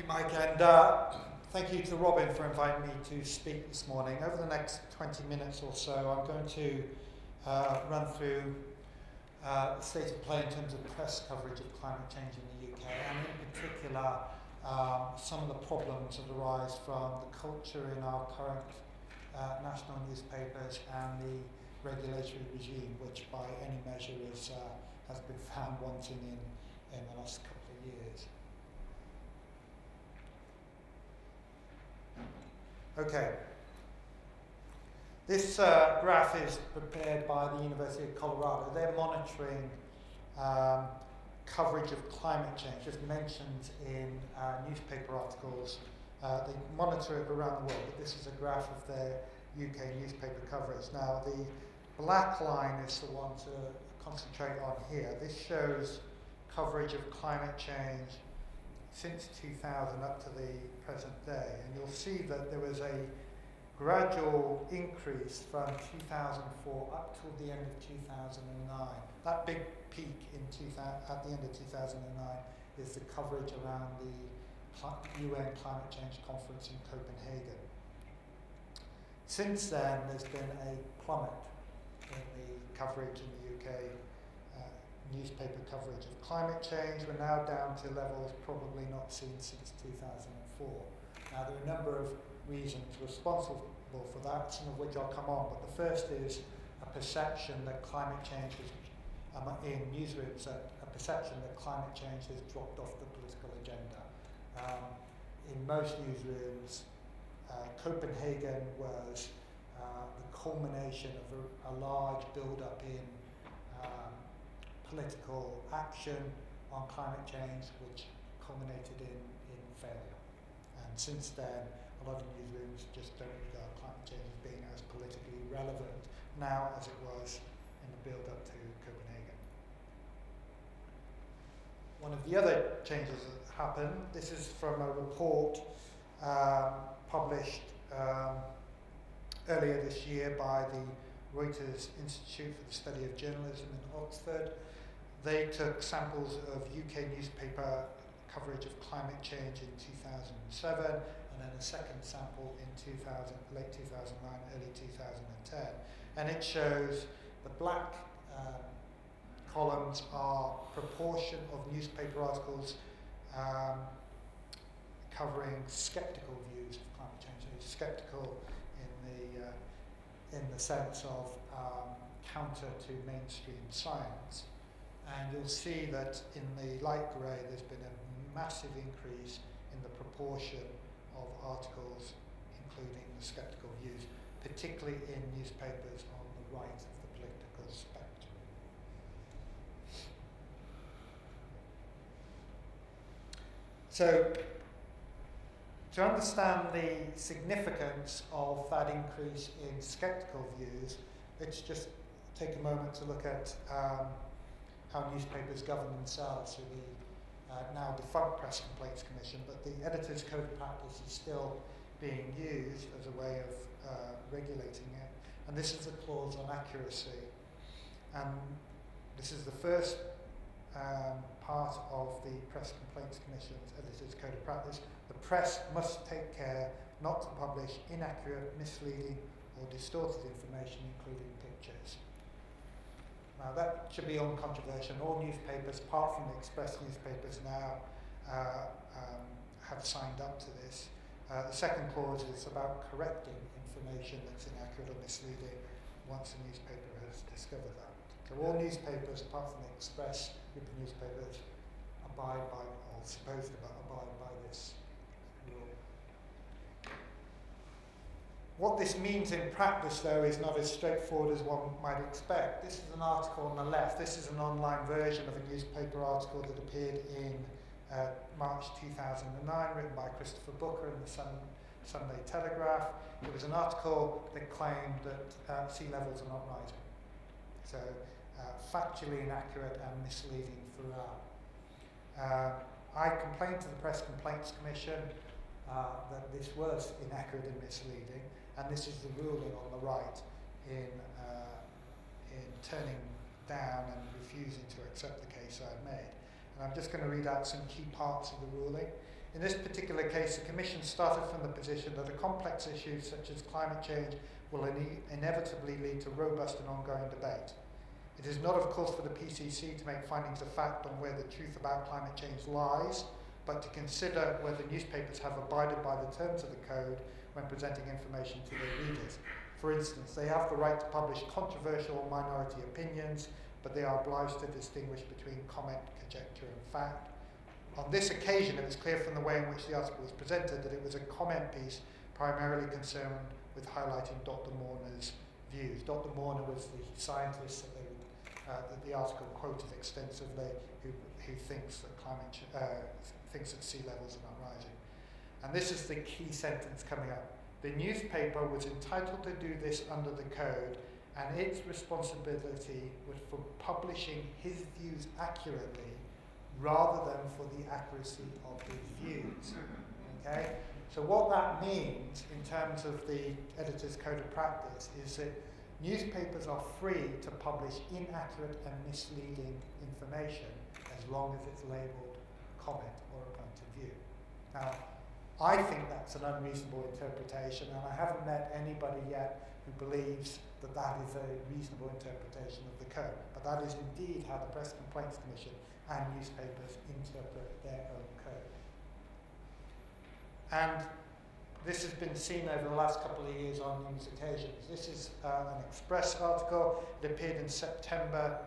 you, Mike, and thank you to Robin for inviting me to speak this morning. Over the next 20 minutes or so, I'm going to run through the state of play in terms of press coverage of climate change in the UK, and in particular, some of the problems that arise from the culture in our current national newspapers and the regulatory regime, which by any measure has been found wanting in the last couple of years. Okay. This graph is prepared by the University of Colorado. They're monitoring coverage of climate change, just mentioned in newspaper articles. They monitor it around the world, but this is a graph of their UK newspaper coverage. Now, the black line is the one to concentrate on here. This shows coverage of climate change since 2000 up to the present day, and you'll see that there was a gradual increase from 2004 up till the end of 2009. That big peak at the end of 2009 is the coverage around the UN Climate Change Conference in Copenhagen. Since then, there's been a plummet in the coverage in the UK newspaper coverage of climate change. We're now down to levels probably not seen since 2004. Now, there are a number of reasons responsible for that, some of which I'll come on, but the first is a perception that climate change is, in newsrooms, a perception that climate change has dropped off the political agenda. In most newsrooms, Copenhagen was the culmination of a large build-up in political action on climate change, which culminated in failure. And since then, a lot of newsrooms just don't regard climate change as being as politically relevant now as it was in the build-up to Copenhagen. One of the other changes that happened, this is from a report published earlier this year by the Reuters Institute for the Study of Journalism in Oxford. They took samples of UK newspaper coverage of climate change in 2007, and then a second sample in late 2009, early 2010. And it shows the black columns are proportion of newspaper articles covering skeptical views of climate change. So skeptical in the sense of counter to mainstream science. And you'll see that in the light grey there's been a massive increase in the proportion of articles including the skeptical views, particularly in newspapers on the right of the political spectrum. So, to understand the significance of that increase in skeptical views, let's just take a moment to look at how newspapers govern themselves through the now defunct Press Complaints Commission, but the Editor's Code of Practice is still being used as a way of regulating it. And this is the clause on accuracy. And this is the first part of the Press Complaints Commission's Editor's Code of Practice. The press must take care not to publish inaccurate, misleading, or distorted information, including pictures. Now that should be uncontroversial. All newspapers, apart from the express newspapers now, have signed up to this. The second clause is about correcting information that's inaccurate or misleading once a newspaper has discovered that. So all newspapers, apart from the express group of newspapers, abide by, or supposed to abide by this rule. What this means in practice, though, is not as straightforward as one might expect. This is an article on the left. This is an online version of a newspaper article that appeared in March 2009, written by Christopher Booker in the Sunday Telegraph. It was an article that claimed that sea levels are not rising. So, factually inaccurate and misleading throughout. I complained to the Press Complaints Commission that this was inaccurate and misleading, and this is the ruling on the right in turning down and refusing to accept the case I had made. And I'm just going to read out some key parts of the ruling. In this particular case, the Commission started from the position that a complex issue such as climate change will inevitably lead to robust and ongoing debate. It is not, of course, for the PCC to make findings of fact on where the truth about climate change lies, but to consider whether newspapers have abided by the terms of the code when presenting information to their readers. For instance, they have the right to publish controversial minority opinions, but they are obliged to distinguish between comment, conjecture, and fact. On this occasion, it was clear from the way in which the article was presented that it was a comment piece primarily concerned with highlighting Dr. Morner's views. Dr. Morner was the scientist that the article quoted extensively, who thinks that sea levels are not rising. And this is the key sentence coming up. The newspaper was entitled to do this under the code, and its responsibility was for publishing his views accurately rather than for the accuracy of his views. Okay? So what that means in terms of the editor's code of practice is that newspapers are free to publish inaccurate and misleading information as long as it's labelled comment or a point of view. Now, I think that's an unreasonable interpretation, and I haven't met anybody yet who believes that that is a reasonable interpretation of the code. But that is indeed how the Press Complaints Commission and newspapers interpret their own code. And this has been seen over the last couple of years on numerous occasions. This is an Express article. It appeared in September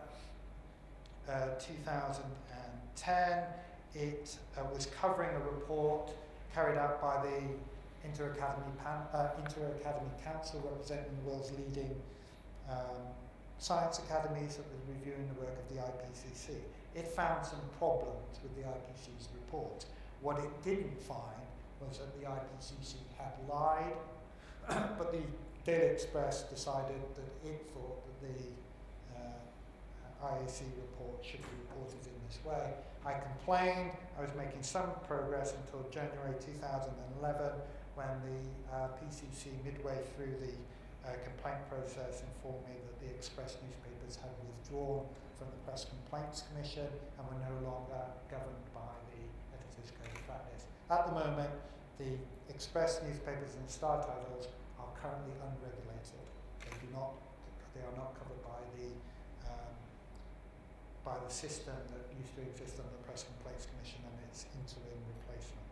2010. It was covering a report carried out by the Inter-Academy Council, representing the world's leading science academies, that was reviewing the work of the IPCC. It found some problems with the IPCC's report. What it didn't find was that the IPCC had lied, but the Daily Express decided that it thought that the IAC report should be reported in this way. I complained. I was making some progress until January 2011, when the PCC, midway through the complaint process, informed me that the Express newspapers had withdrawn from the Press Complaints Commission and were no longer governed by the Editor's Code of Practice. At the moment, the Express newspapers and Star titles are currently unregulated. They are not covered by the system that used to exist under the Press Complaints Commission and its interim replacement.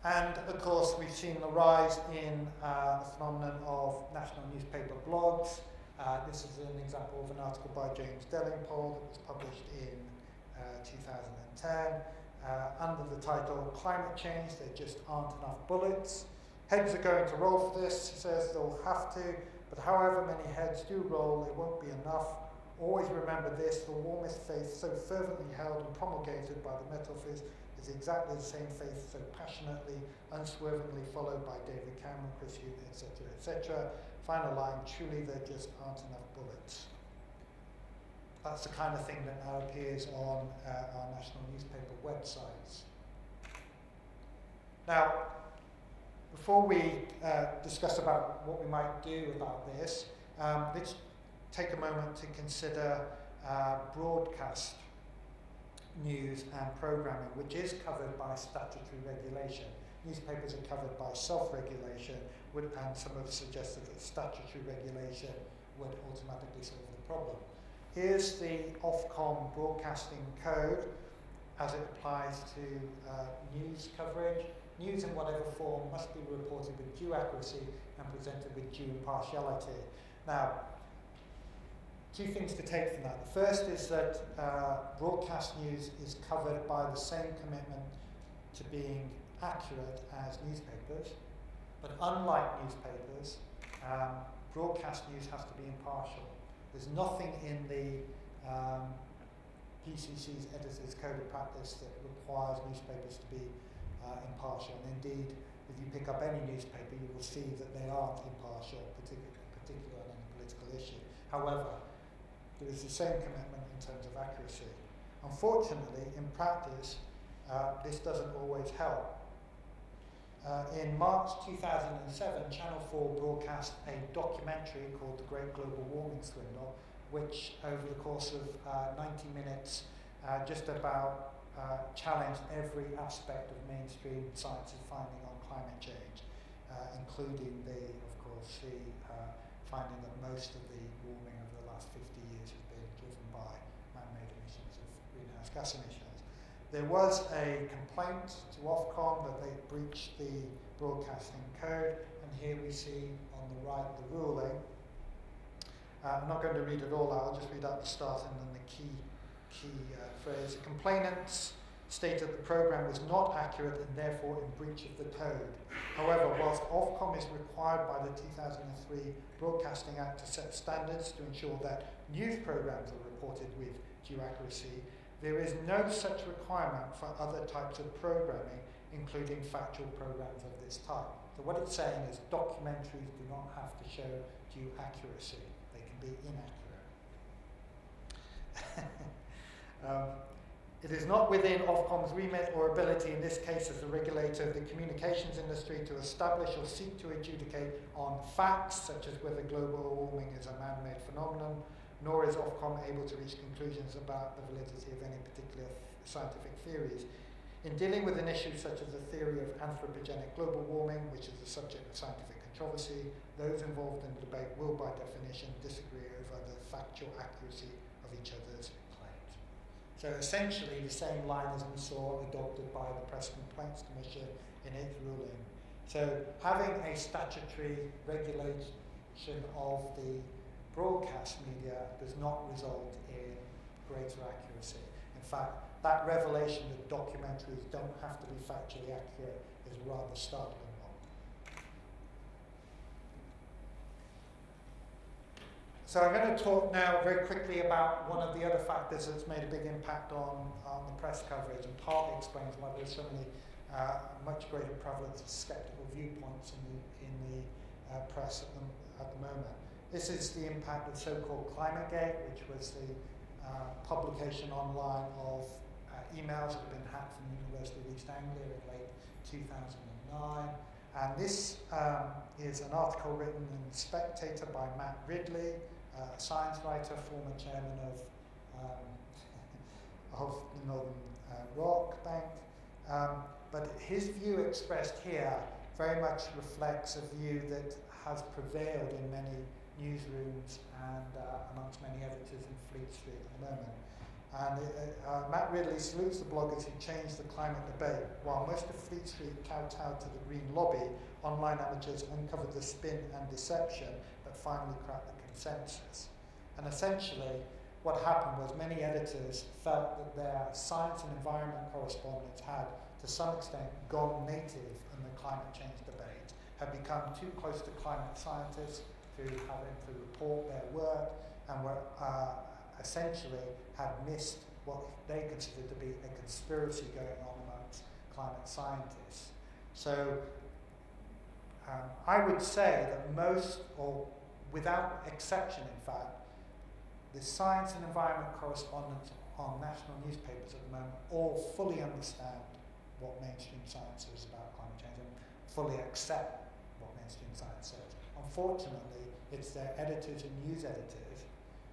And of course, we've seen the rise in the phenomenon of national newspaper blogs. This is an example of an article by James Delingpole that was published in 2010 under the title "Climate Change, There Just Aren't Enough Bullets." Heads are going to roll for this. He says they'll have to, but however many heads do roll, they won't be enough. Always remember this: the warmest faith so fervently held and promulgated by the Metalphys is exactly the same faith so passionately, unswervingly followed by David Cameron, Chris Hume, etc., etc. Final line: truly there just aren't enough bullets. That's the kind of thing that now appears on our national newspaper websites. Now, before we discuss about what we might do about this, let's take a moment to consider broadcast news and programming, which is covered by statutory regulation. Newspapers are covered by self-regulation, and some have suggested that statutory regulation would automatically solve the problem. Here's the Ofcom broadcasting code as it applies to news coverage. News in whatever form must be reported with due accuracy and presented with due impartiality. Now, two things to take from that. The first is that broadcast news is covered by the same commitment to being accurate as newspapers, but unlike newspapers, broadcast news has to be impartial. There's nothing in the PCC's Editor's Code of Practice that requires newspapers to be impartial. And indeed, if you pick up any newspaper, you will see that they aren't impartial, particularly on any political issue. However, there is the same commitment in terms of accuracy. Unfortunately, in practice, this doesn't always help. In March 2007, Channel 4 broadcast a documentary called The Great Global Warming Swindle, which over the course of 90 minutes just about challenged every aspect of mainstream science's finding on climate change, including of course, the finding that most of the warming over the last 50 years has been driven by man-made emissions of greenhouse gas emissions. There was a complaint to Ofcom that they breached the broadcasting code, and here we see on the right the ruling. I'm not going to read it all out, I'll just read out the start and then the key phrase. The complainants stated the programme was not accurate and therefore in breach of the code. However, whilst Ofcom is required by the 2003 Broadcasting Act to set standards to ensure that news programmes are reported with due accuracy, there is no such requirement for other types of programming, including factual programmes of this type. So what it's saying is documentaries do not have to show due accuracy. They can be inaccurate. It is not within Ofcom's remit or ability, in this case as the regulator of the communications industry, to establish or seek to adjudicate on facts such as whether global warming is a man-made phenomenon, nor is Ofcom able to reach conclusions about the validity of any particular scientific theories. In dealing with an issue such as the theory of anthropogenic global warming, which is the subject of scientific controversy, those involved in the debate will by definition disagree over the factual accuracy of each other's claims. So essentially the same line as we saw adopted by the Press Complaints Commission in its ruling. So having a statutory regulation of the broadcast media does not result in greater accuracy. In fact, that revelation that documentaries don't have to be factually accurate is a rather startling one. So I'm going to talk now very quickly about one of the other factors that's made a big impact on the press coverage and partly explains why there's so many much greater prevalence of sceptical viewpoints in the press at the moment. This is the impact of so-called Climategate, which was the publication online of emails that had been hacked from the University of East Anglia in late 2009. And this is an article written in The Spectator by Matt Ridley, a science writer, former chairman of the Northern Rock Bank. But his view expressed here very much reflects a view that has prevailed in many newsrooms and amongst many editors in Fleet Street at the moment. And Matt Ridley salutes the bloggers who changed the climate debate. While most of Fleet Street kowtowed to the Green Lobby, online amateurs uncovered the spin and deception that finally cracked the consensus. And essentially, what happened was many editors felt that their science and environment correspondents had, to some extent, gone native in the climate change debate, had become too close to climate scientists who had to report their work and were essentially had missed what they considered to be a conspiracy going on amongst climate scientists. So I would say that most, or without exception in fact, the science and environment correspondents on national newspapers at the moment all fully understand what mainstream science is about climate change and fully accept what mainstream science says. Unfortunately, it's their editors and news editors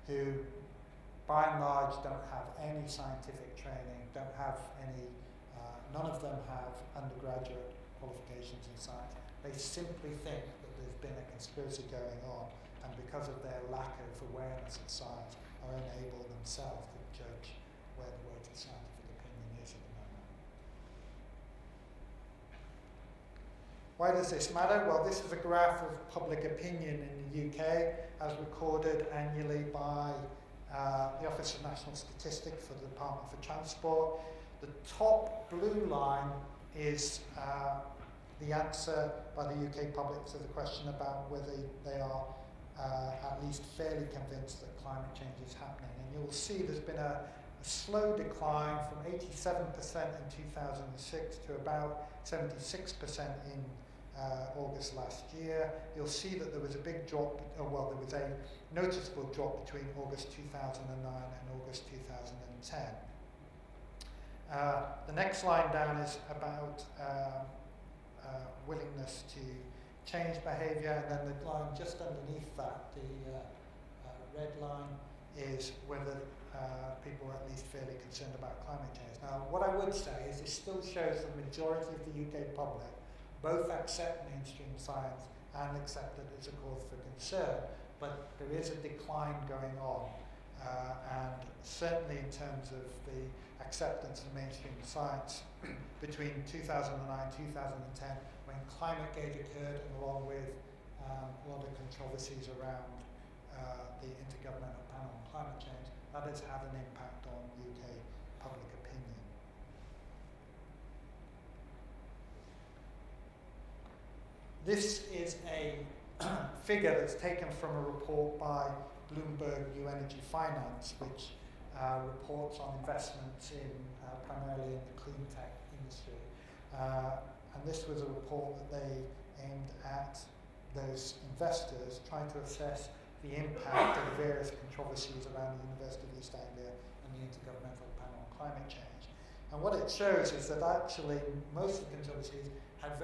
who, by and large, don't have any scientific training, don't have any, none of them have undergraduate qualifications in science. They simply think that there's been a conspiracy going on, and because of their lack of awareness of science, are unable themselves to judge where the weight of scientific opinion is at the moment. Why does this matter? Well, this is a graph of public opinion in the UK as recorded annually by the Office of National Statistics for the Department for Transport. The top blue line is the answer by the UK public to the question about whether they are at least fairly convinced that climate change is happening. And you'll see there's been a slow decline from 87% in 2006 to about 76% in August last year. You'll see that there was a big drop, well, there was a noticeable drop between August 2009 and August 2010. The next line down is about willingness to change behaviour, and then the line just underneath that, the red line, is whether people are at least fairly concerned about climate change. Now, what I would say is it still shows the majority of the UK public both accept mainstream science and accept that it's a cause for concern, but there is a decline going on. And certainly in terms of the acceptance of mainstream science between 2009 and 2010, when Climategate occurred, and along with a lot of controversies around the Intergovernmental Panel on Climate Change, that has had an impact on UK public opinion. This is a figure that's taken from a report by Bloomberg New Energy Finance, which reports on investments in primarily in the clean tech industry. And this was a report that they aimed at those investors, trying to assess the impact of the various controversies around the University of East Anglia and the Intergovernmental Panel on Climate Change. And what it shows is that actually most of the controversies have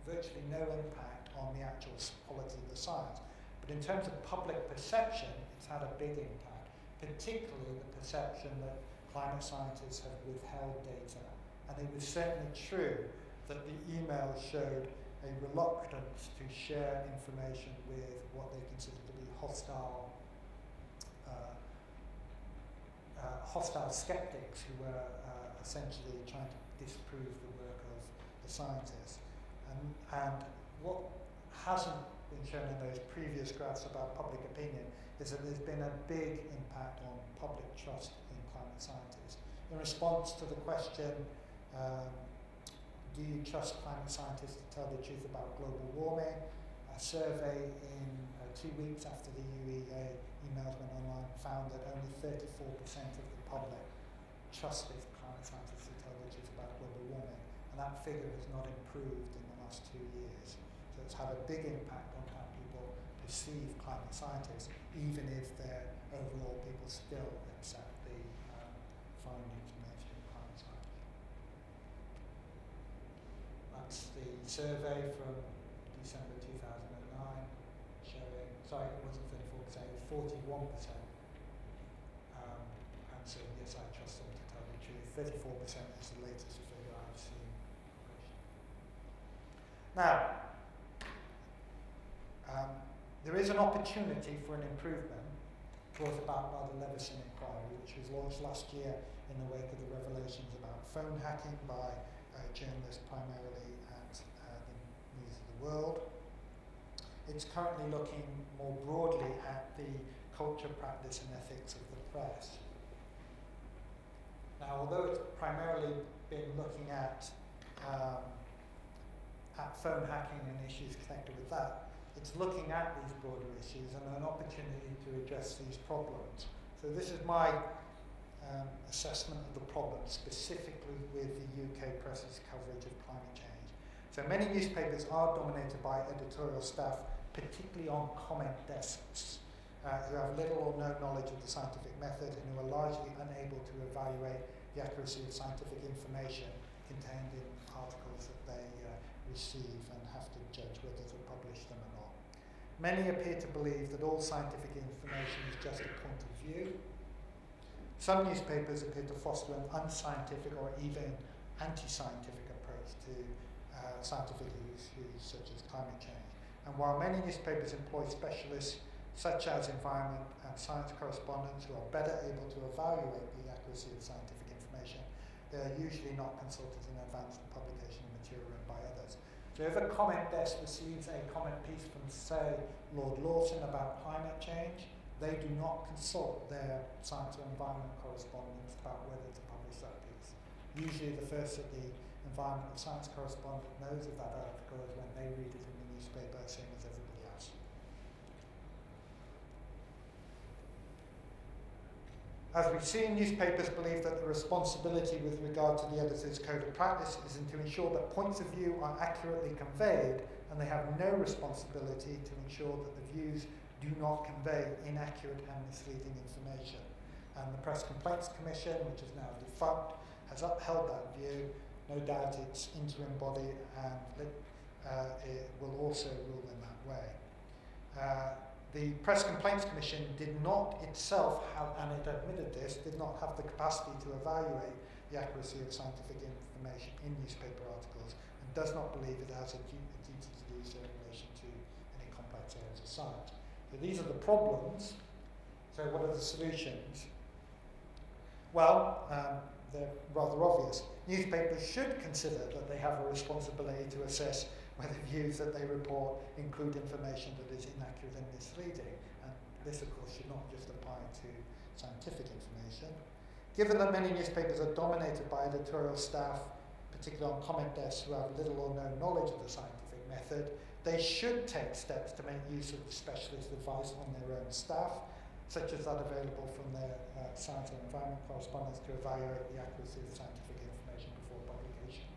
virtually no impact on the actual quality of the science. But in terms of public perception, it's had a big impact, particularly the perception that climate scientists have withheld data. And it was certainly true that the email showed a reluctance to share information with what they consider to be hostile skeptics who were essentially trying to disprove the work of the scientists. And what hasn't been shown in those previous graphs about public opinion is that there's been a big impact on public trust in climate scientists. In response to the question, do you trust climate scientists to tell the truth about global warming? A survey in 2 weeks after the UEA emails went online found that only 34% of the public trusted climate scientists to tell the truth about global warming. And that figure has not improved in the last 2 years. So it's had a big impact on how people perceive climate scientists, even if overall people still accept the findings of mainstream climate science. That's the survey from December 2009 showing, sorry, it wasn't 34%, it was 41%. And so yes, I trust them to tell the truth. 34% is the latest figure I've seen. Now, there is an opportunity for an improvement brought about by the Leveson inquiry, which was launched last year in the wake of the revelations about phone hacking by journalists primarily at the News of the World. It's currently looking more broadly at the culture, practice and ethics of the press. Now, although it's primarily been looking at phone hacking and issues connected with that, it's looking at these broader issues and an opportunity to address these problems. So this is my assessment of the problem, specifically with the UK press's coverage of climate change. So many newspapers are dominated by editorial staff, particularly on comment desks, who have little or no knowledge of the scientific method and who are largely unable to evaluate the accuracy of scientific information contained in articles that they receive and have to judge whether to publish them or not. Many appear to believe that all scientific information is just a point of view. Some newspapers appear to foster an unscientific or even anti-scientific approach to scientific issues such as climate change. And while many newspapers employ specialists such as environment and science correspondents who are better able to evaluate the accuracy of scientific information, they are usually not consulted in advance of publication of material written by others. So if a comment desk receives a comment piece from, say, Lord Lawson about climate change, they do not consult their science or environment correspondents about whether to publish that piece. Usually the first that the environment or science correspondent knows of that article is when they read it in the newspaper, same as everybody else. As we've seen, newspapers believe that the responsibility with regard to the editor's code of practice is to ensure that points of view are accurately conveyed, and they have no responsibility to ensure that the views do not convey inaccurate and misleading information. And the Press Complaints Commission, which is now defunct, has upheld that view. No doubt its interim body and it will also rule in that way. the Press Complaints Commission did not itself have, and it admitted this, did not have the capacity to evaluate the accuracy of scientific information in newspaper articles, and does not believe it has a duty to do so in relation to any complex areas of science. So these are the problems. So what are the solutions? Well, they're rather obvious. Newspapers should consider that they have a responsibility to assess whether views that they report include information that is inaccurate and misleading. And this, of course, should not just apply to scientific information. Given that many newspapers are dominated by editorial staff, particularly on comment desks who have little or no knowledge of the scientific method, they should take steps to make use of specialist advice on their own staff, such as that available from their science and environment correspondents to evaluate the accuracy of scientific information before publication.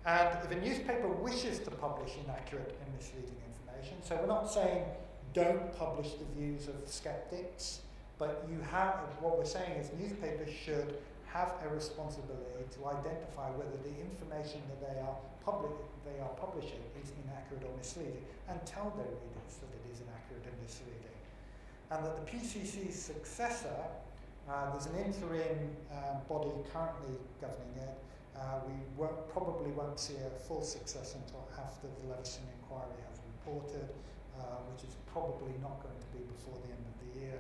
And if a newspaper wishes to publish inaccurate and misleading information, so we're not saying don't publish the views of skeptics, but you have, what we're saying is newspapers should have a responsibility to identify whether the information that they are publishing is inaccurate or misleading, and tell their readers that it is inaccurate and misleading. And that the PCC's successor, there's an interim body currently governing it. We probably won't see a full success until after the Leveson inquiry has reported, which is probably not going to be before the end of the year.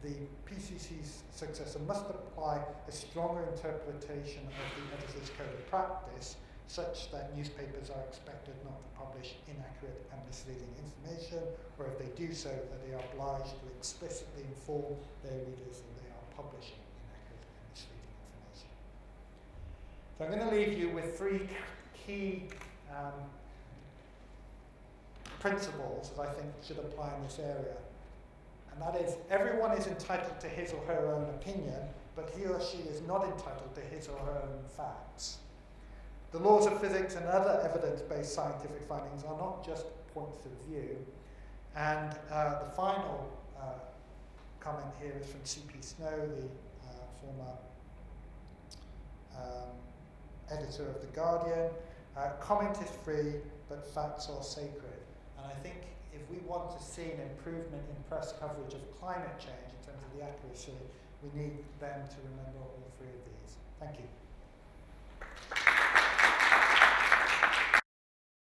The PCC's successor must apply a stronger interpretation of the Editor's Code of Practice, such that newspapers are expected not to publish inaccurate and misleading information, or if they do so, that they are obliged to explicitly inform their readers that they are publishing inaccurate and misleading information. So I'm going to leave you with three key principles that I think should apply in this area. And that is, everyone is entitled to his or her own opinion, but he or she is not entitled to his or her own facts. The laws of physics and other evidence-based scientific findings are not just points of view. And the final comment here is from C.P. Snow, the former editor of The Guardian. Comment is free, but facts are sacred. And I think if we want to see an improvement in press coverage of climate change in terms of the accuracy, we need them to remember all three of these. Thank you.